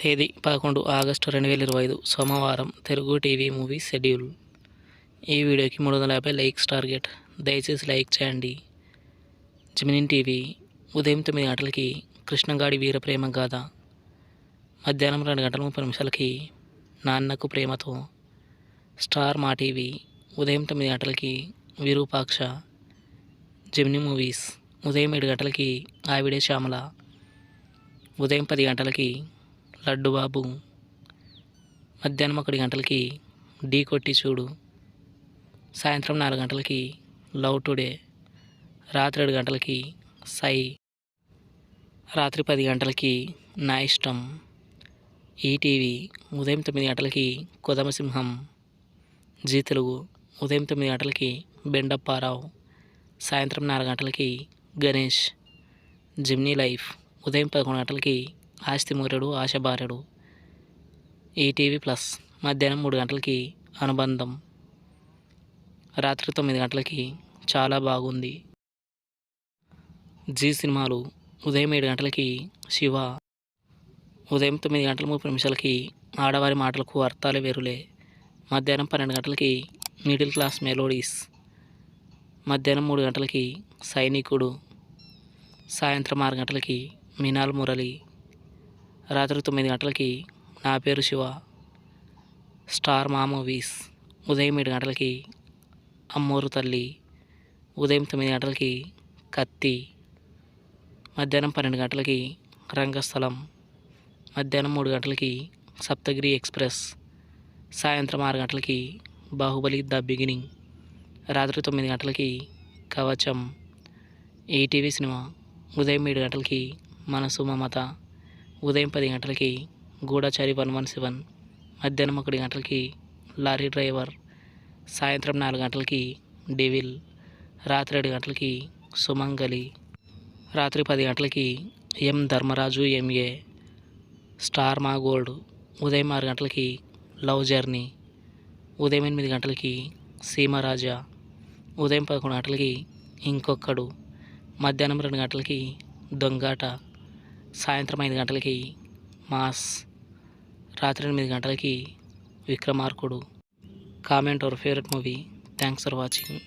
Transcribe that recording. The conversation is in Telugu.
తేదీ 11 ఆగస్టు 2025 సోమవారం. Telugu TV movie schedule. ఈ వీడియోకి 350 లైక్స్ టార్గెట్. దయచేసి లైక్ చేయండి. జెమినీ టీవీ ఉదయం 9 గంటలకి కృష్ణగాడి వీర ప్రేమ గాథ, మధ్యాహ్నం 2 గంటల 30 నిమిషాలకి నాన్నకు ప్రేమతో. స్టార్ మా టీవీ ఉదయం 9 గంటలకి విరూపాక్ష. జెమినీ మూవీస్ ఉదయం 7 గంటలకి ఆవిడే శ్యామల. ఉదయం 10 గంటలకి లడ్డుబాబు. మధ్యాహ్నం 1 గంటలకి ఢీ కొట్టి చూడు. సాయంత్రం 4 గంటలకి లవ్ టుడే. రాత్రి 7 గంటలకి సై. రాత్రి 10 గంటలకి నా ఇష్టం. ఈటీవీ ఉదయం 9 గంటలకి కొదమసింహం. జీ తెలుగు ఉదయం 9 గంటలకి బెండప్పారావు. సాయంత్రం 4 గంటలకి గణేష్. జెమినీ లైఫ్ ఉదయం 11 గంటలకి ఆస్తిమూర్యుడు ఆశభార్యుడు. ఈటీవీ ప్లస్ మధ్యాహ్నం 3 గంటలకి అనుబంధం. రాత్రి 9 గంటలకి చాలా బాగుంది. జీ సినిమాలు ఉదయం 7 గంటలకి శివ. ఉదయం 9 గంటల 30 నిమిషాలకి ఆడవారి మాటలకు అర్థాలు వేరులే. మధ్యాహ్నం 12 గంటలకి మిడిల్ క్లాస్ మెలోడీస్. మధ్యాహ్నం 3 గంటలకి సైనికుడు. సాయంత్రం 6 గంటలకి మినాల్ మురళి. రాత్రి 9 గంటలకి నా పేరు శివ. స్టార్ మా మూవీస్ ఉదయం 7 గంటలకి అమ్మోరు తల్లి. ఉదయం 9 గంటలకి కత్తి. మధ్యాహ్నం 12 గంటలకి రంగస్థలం. మధ్యాహ్నం 3 గంటలకి సప్తగిరి ఎక్స్ప్రెస్. సాయంత్రం 6 గంటలకి బాహుబలి ద బిగినింగ్. రాత్రి 9 గంటలకి కవచం. ఈటీవీ సినిమా ఉదయం 7 గంటలకి మనసు మమత. ఉదయం 10 గంటలకి గూఢచారి 117. మధ్యాహ్నం 1 గంటలకి లారీ డ్రైవర్. సాయంత్రం 4 గంటలకి డెవిల్. రాత్రి 7 గంటలకి సుమంగలి. రాత్రి 10 గంటలకి ఎం ధర్మరాజు ఎంఏ. స్టార్ మా గోల్డ్ ఉదయం 6 గంటలకి లవ్ జర్నీ. ఉదయం 8 గంటలకి సీమరాజా. ఉదయం 11 గంటలకి ఇంకొక్కడు. మధ్యాహ్నం 2 గంటలకి దొంగాట. సాయంత్రం 5 గంటలకి మాస్. రాత్రి 8 గంటలకి Vikramarkudu. Comment our favourite movie. Thanks for watching.